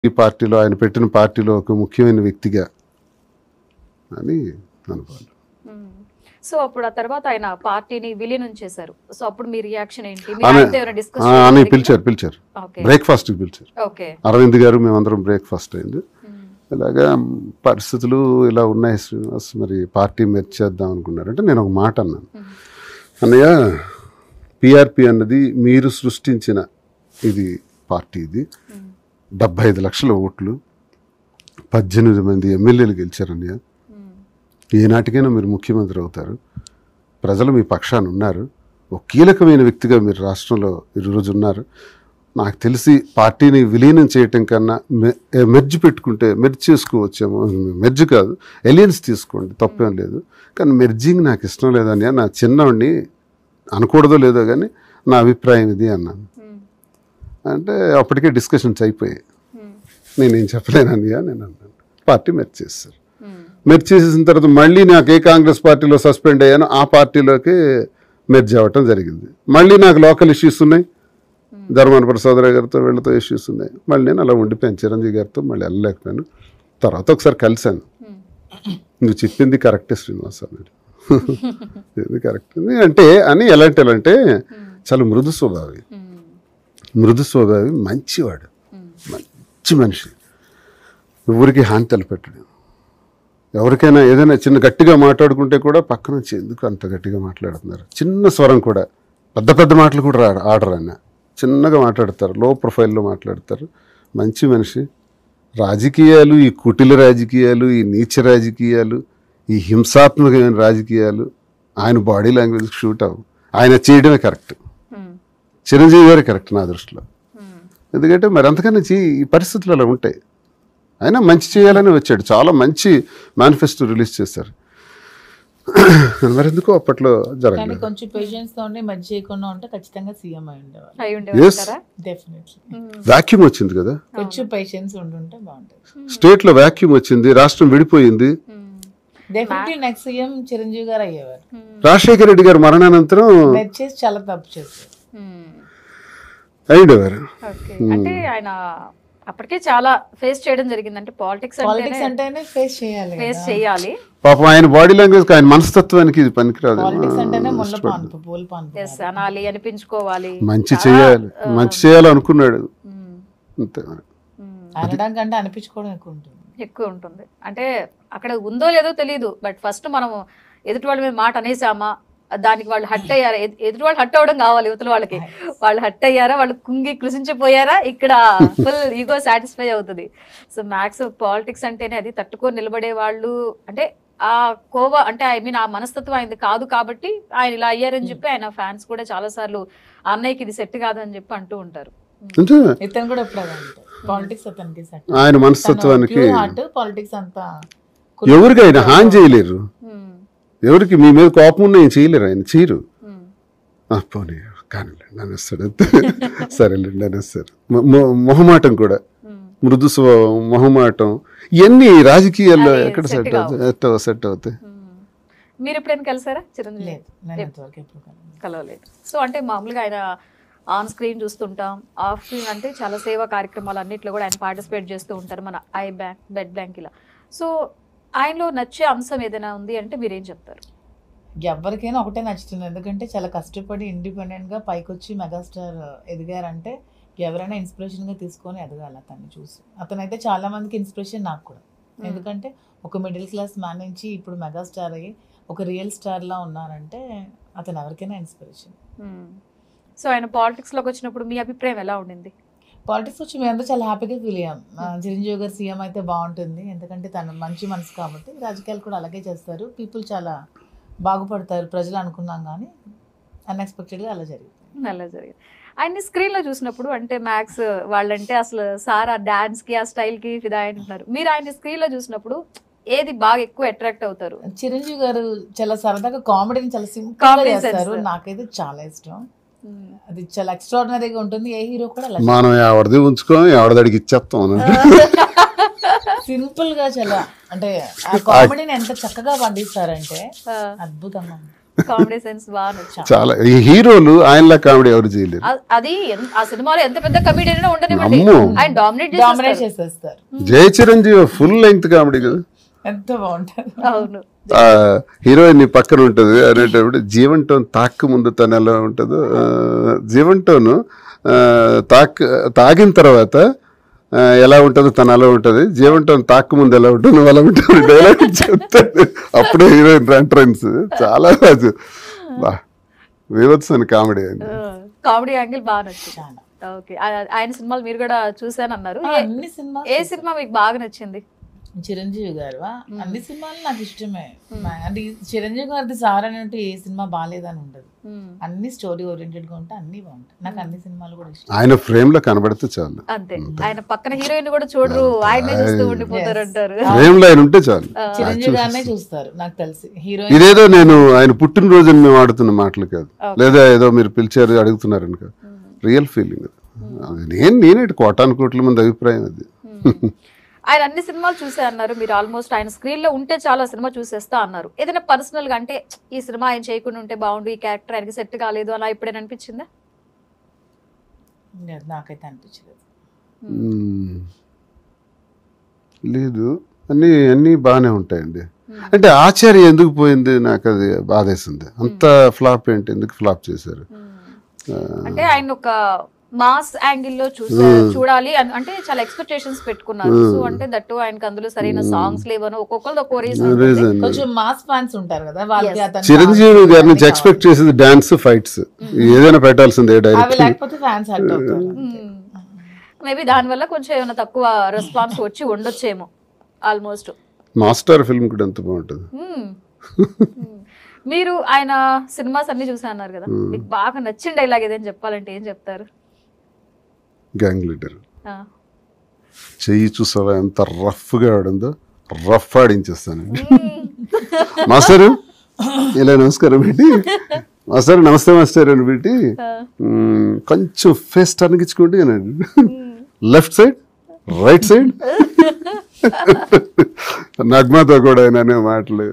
ఈ పార్టీలో ఆయన పెట్టిన పార్టీలో ఒక ముఖ్యమైన వ్యక్తిగా అని అనుకోవాలి. సో అప్పుడు ఆ తర్వాత ఆయన పార్టీని విలీనం చేశారు. సో అప్పుడు మీ రియాక్షన్ ఏంటి? పిలిచారు బ్రేక్ఫాస్ట్ కి పిలిచారు. అరవింద్ గారు మేమందరం బ్రేక్ఫాస్ట్ అయింది. ఇలాగా పరిస్థితులు ఇలా ఉన్నాయి శ్రీనివాస్, మరి పార్టీ మెర్జ్ చేద్దాం అనుకున్నారంటే నేను ఒక మాట అన్నాను, అన్నయ్య పిఆర్పి అన్నది మీరు సృష్టించిన ఇది పార్టీ, ఇది 75 లక్షల ఓట్లు, 18 మంది ఎమ్మెల్యేలు గెలిచారన్నయ్య, ఏనాటికైనా మీరు ముఖ్యమంత్రి అవుతారు, ప్రజలు మీ పక్షాన ఉన్నారు, ఒక కీలకమైన వ్యక్తిగా మీరు రాష్ట్రంలో ఈరోజు ఉన్నారు. నాకు తెలిసి పార్టీని విలీనం చేయటం కన్నా మెర్జ్ పెట్టుకుంటే మెర్జ్ చేసుకోవచ్చేమో, మెర్జ్ కాదు ఎలియన్స్ తీసుకోండి తప్పేం లేదు, కానీ మెర్జింగ్ నాకు ఇష్టం లేదని నా చిన్నవాడిని అనకూడదో లేదో కానీ నా అభిప్రాయం ఇది అన్నాను. అంటే అప్పటికే డిస్కషన్స్ అయిపోయాయి. నేనేం చెప్పలేనని నేను అన్నాను. పార్టీ మెర్జ్ చేస్తారు. మెర్జ్ చేసేసిన తర్వాత మళ్ళీ నాకు ఏ కాంగ్రెస్ పార్టీలో సస్పెండ్ అయ్యానో ఆ పార్టీలోకి మెర్జ్ అవ్వటం జరిగింది. మళ్ళీ నాకు లోకల్ ఇష్యూస్ ఉన్నాయి, ధర్మాన ప్రసాదరావు గారితో వీళ్ళతో ఇష్యూస్ ఉన్నాయి. మళ్ళీ నేను అలా ఉండిపోయాను, చిరంజీవి గారితో మళ్ళీ వెళ్ళలేకపోయాను. తర్వాత ఒకసారి కలిశాను, నువ్వు చెప్పింది కరెక్టే శ్రీనివాస్ అన్నాడు. ఇది కరెక్ట్ అంటే అని ఎలాంటి చాలా మృదు స్వభావి, మంచివాడు, మంచి మనిషి, ఊరికి హాని తలపెట్టడు. ఎవరికైనా ఏదైనా చిన్న గట్టిగా మాట్లాడుకుంటే కూడా పక్కన వచ్చి ఎందుకు అంత గట్టిగా మాట్లాడుతున్నారు, చిన్న స్వరం కూడా, పెద్ద మాటలు కూడా ఆడరు ఆయన, చిన్నగా మాట్లాడతారు, లో ప్రొఫైల్లో మాట్లాడతారు. మంచి మనిషి. రాజకీయాలు, ఈ కుటిల రాజకీయాలు, ఈ నీచ రాజకీయాలు, ఈ హింసాత్మకమైన రాజకీయాలు ఆయన బాడీ లాంగ్వేజ్ షూట్ అవ్వు. ఆయన చేయడమే కరెక్ట్, చిరంజీవి గారే కరెక్ట్ నా దృష్టిలో. ఎందుకంటే మరి అంతకన్నా ఈ పరిస్థితులు అలా ఉంటాయి. ఆయన మంచి చేయాలని వచ్చాడు, చాలా మంచి మేనిఫెస్టో రిలీజ్ చేశారు. మరి ఎందుకో అప్పట్లో జరగలేదు. కొంచెం పేషెన్స్ తో ఉండి మంచి చేయకుండా ఉంటే ఖచ్చితంగా సీఎం అయి ఉండేవారు. వాక్యూమ్ వచ్చింది కదా, కొంచెం పేషెన్స్ ఉండుంటే బాగుంటుంది. స్టేట్ లో వాక్యూమ్ వచ్చింది, రాష్ట్రం విడిపోయింది. డెఫినెట్లీ నెక్స్ట్ సీఎం చిరంజీవి గారు అయ్యేవారు. రాజశేఖర రెడ్డి గారు మరణానంతరం చేసి చాలా తప్పు చేశారు, అయ్యేవారు. అంటే ఆయన అప్పటికే చాలా ఫేస్ చేయడం జరిగింది. అంటే పాలిటిక్స్ అంటేనే ఫేస్ చేయాలి. పాపం ఆయన బాడీ లాంగ్వేజ్, ఆయన మనస్తత్వానికి ఇది పనికిరాదు. అనాలి, అనిపించుకోవాలి, మంచి చేయాలి అనుకున్నాడు అంతే. అనడం కంటే అనిపించుకోవడం ఎక్కువ ఉంటుంది. అంటే అక్కడ ఉందో లేదో తెలియదు, బట్ ఫస్ట్ మనం ఎదుటి వాళ్ళ మీద మాట అనేసామా, దానికి వాళ్ళు హట్ అయ్యారా, ఎదుటి వాళ్ళు హట్ అవ్వడం కావాలి, యువతల వాళ్ళకి వాళ్ళు హట్ అయ్యారా, వాళ్ళు కుంగి కృషించిపోయారా, ఇక్కడ ఫుల్ ఈగో సాటిస్ఫై అవుతుంది. సో మ్యాక్స్ పాలిటిక్స్ అంటేనే అది తట్టుకొని నిలబడే వాళ్ళు. అంటే ఆ కోవ అంటే ఆ మనస్తత్వం ఆయనది కాదు కాబట్టి ఆయన ఇలా అయ్యారని చెప్పి ఆయన ఫ్యాన్స్ కూడా చాలా సార్లు అన్నయ్యకి ఇది సెట్ కాదు అని చెప్పి అంటూ ఉంటారు. ఇతను కూడా పాలిటిక్స్ అతనికి ఆయన మనస్తత్వానికి పాలిటిక్స్ అంతా ఎవరికి ఆయన హాని చేయలేరు, ఎవరికి మీ మీద కోపం ఉన్న ఏం చేయలేరు, ఆయన చేయరు. పోనీ కానిలేండి అనేస్తాడు, సరేలేండి అనేస్తారు. మొహమాటం కూడా, మృదు స్వభావం, మొహమాటం, ఇవన్నీ రాజకీయాల్లో ఎక్కడ సెట్ అవుతాయి. మీరు ఎప్పుడైనా కలిసారా చిరంజీవి? కలవలేదు. సో అంటే మామూలుగా ఆయన ఆన్ స్క్రీన్ చూస్తుంటాం, ఆఫ్ స్క్రీన్ అంటే చాలా సేవా కార్యక్రమాలు అన్నింటిలో కూడా ఆయన పార్టిసిపేట్ చేస్తూ ఉంటారు, మన ఐ బ్యాంక్, బ్లడ్ బ్యాంక్ ఇలా. సో ఆయనలో నచ్చే అంశం ఏదైనా ఉంది అంటే మీరేం చెప్తారు? ఎవరికైనా ఒకటే నచ్చుతుంది, ఎందుకంటే చాలా కష్టపడి ఇండిపెండెంట్గా పైకి వచ్చి మెగాస్టార్ ఎదిగారంటే ఎవరైనా ఇన్స్పిరేషన్గా తీసుకొని ఎదగాలి అతన్ని చూసి. అతనైతే చాలా మందికి ఇన్స్పిరేషన్, నాకు కూడా. ఎందుకంటే ఒక మిడిల్ క్లాస్ మ్యాన్ నుంచి ఇప్పుడు మెగాస్టార్ అయ్యి ఒక రియల్ స్టార్లా ఉన్నారంటే అతను ఎవరికైనా ఇన్స్పిరేషన్. సో ఆయన పాలిటిక్స్లోకి వచ్చినప్పుడు మీ అభిప్రాయం ఎలా ఉండింది? పాలిటిక్స్ వచ్చి మేమంతా చాలా హ్యాపీగా ఫీల్ అయ్యాం. చిరంజీవి గారు సీఎం అయితే బాగుంటుంది, ఎందుకంటే తను మంచి మనసు కాబట్టి. రాజకీయాలు కూడా అలాగే చేస్తారు, పీపుల్ చాలా బాగుపడతారు ప్రజలు అనుకున్నాం, కానీ అన్ఎక్స్పెక్టెడ్గా అలా జరిగింది. ఆయన్ని స్క్రీన్లో చూసినప్పుడు అంటే మ్యాక్స్ వాళ్ళంటే అసలు సార్ ఆ డాన్స్కి, ఆ స్టైల్కి ఫిదా అంటున్నారు. మీరు ఆయన స్క్రీన్లో చూసినప్పుడు ఏది బాగా ఎక్కువ అట్రాక్ట్ అవుతారు? చిరంజీవి గారు చాలా సరదాగా కామెడీని చాలా సింపుల్గా చేస్తారు, నాకైతే చాలా ఇష్టం. అది చాలా ఎక్స్ట్రాడినరీగా ఉంటుంది. ఏ హీరో కూడా మనం ఎవరిది ఉంచుకోం, ఎవరిదాడికి ఇచ్చేస్తాం. సింపుల్ గా చాలా అంటే ఆ కామెడీని ఎంత చక్కగా పండిస్తారంటే అద్భుతంగా. కామెడీ సెన్స్ బాగా నచ్చింది. చాలా ఈ హీరోలు ఆయనలా కామెడీ ఎవరు చేయలేరు. అది ఆ సినిమాలో ఎంత పెద్ద కమెడియన్ అయినా ఉండనివ్వండి, అమ్మో. ఆయన డామినేట్ చేసేస్తారు. జయ చిరంజీవి ఫుల్ లెంగ్త్ కామెడీ కదా. ఎంత బాగుంటుంది. అవును. హీరోయిన్ పక్కన ఉంటది అనేటప్పుడు జీవన్ టోన్ తాక్ ముందు తను ఎలా ఉంటుందో, జీవన్ టోన్ తాగిన తర్వాత ఎలా ఉంటుందో తను అలా ఉంటుంది, జీవన్ టోన్ తాక్ ముందు ఎలా ఉంటుంది నువ్వు అలా ఉంటుంది డైలాగ్ చెప్తాడు. అప్పుడే హీరోయిన్ ఎంట్రన్స్ చాలా వివత్సని కామెడీ అండి. కామెడీ యాంగిల్ బాగా నచ్చింది. ఓకే, ఆయన సినిమాలు మీరు కూడా చూసానన్నారు. అన్ని సినిమా ఏ సినిమా మీకు బాగా నచ్చింది? చిరంజీవి గారు అన్ని సినిమాలు నాకు ఇష్టమే. అంటే చిరంజీవి గారిది సార్ అంటే ఏ సినిమా బాగాలేదని ఉండదు, అన్ని స్టోరీ ఓరియంటెడ్ గా ఉంటే అన్ని బాగుంటాయి. నాకు అన్ని సినిమాలు కూడా ఇష్టం. ఆయన ఫ్రేమ్ లో కనబడితే చాలు. అంతే, ఆయన పక్కన హీరోయిన్ కూడా చూడరు, ఆయనే చూస్తూ ఉండిపోతారు అంటారు. ఫ్రేమ్ లో ఆయన ఉంటే చాలు. చిరంజీవి గారినే చూస్తారు నాకు తెలిసి. హీరోయిన్ ఇదేదో నేను ఆయన పుట్టినరోజుని మేము ఆడుతున్న మాటలు కాదు, లేదా ఏదో మీరు పిలిచారు అడుగుతున్నారని కాదు, రియల్ ఫీలింగ్. నేనే కోటాను కోట్ల మంది అభిప్రాయం అది. ఆయన అన్ని సినిమాలు చూసే అన్నారు మీరు, ఆల్మోస్ట్ ఆయన స్క్రీన్ లో ఉంటే చాలా సినిమా చూసేస్తా అన్నారు. ఏదైనా పర్సనల్ గా అంటే ఈ సినిమా ఆయన చేయకుండా ఉంటే బాగుండు, ఈ క్యారెక్టర్ ఆయనకి సెట్ కాలేదు అలా ఎప్పుడైనా అనిపించిందా? నాకైతే అనిపించలేదు. లేదు, అన్నీ బాగానే ఉంటాయండి. అంటే ఆచార్య ఎందుకు పోయింది నాకు అది బాధేసింది. అంత ఫ్లాప్ ఏంటి, ఎందుకు ఫ్లాప్ చేశారు? అంటే ఆయన ఒక మాస్ యాంగిల్ లో చూడాలి అంటే చాలా ఎక్స్పెక్టేషన్స్ పెట్టుకున్నారు. సో అంటే దట్టు ఆయనకి అందులో సరైన సాంగ్స్ లేవనో ఒక్కొక్కరు ఒక్కో రీజన్. కొంచెం మాస్ ఫ్యాన్స్ ఉంటారు కదా వాళ్ళకి. చిరంజీవి గారి నుంచి ఎక్స్పెక్ట్ చేసేది డాన్స్, ఫైట్స్, ఏదైనా పెట్టాల్సిందే డైరెక్ట్. లేకపోతే ఫ్యాన్స్ హర్ట్ అవుతారు. మేబీ దాని వల్ల కొంచెం ఏమైనా తక్కువ రెస్పాన్స్ వచ్చి ఉండొచ్చేమో. ఆల్మోస్ట్ మాస్టర్ ఫిల్మ్ కూడా ఎంత బాగుంటుంది. మీరు ఆయన సినిమాస్ అన్ని చూసా అన్నారు కదా, మీకు బాగా నచ్చిన డైలాగ్ ఏదైనా చెప్పాలంటే ఏం చెప్తారు? గ్యాంగ్ లీడర్ చెయ్యి చూసావా ఎంత రఫ్ గా ఆడిందో, రఫ్ ఆడించేస్తానండి. మాస్టర్ ఇలా నమస్కారం పెట్టి, మాస్టర్ నమస్తే మాస్టర్ అని పెట్టి కొంచెం ఫేస్ టర్న్ ఇచ్చుకోండి అన్నాడు. లెఫ్ట్ సైడ్, రైట్ సైడ్, నగ్మతో కూడా అనే మాటలు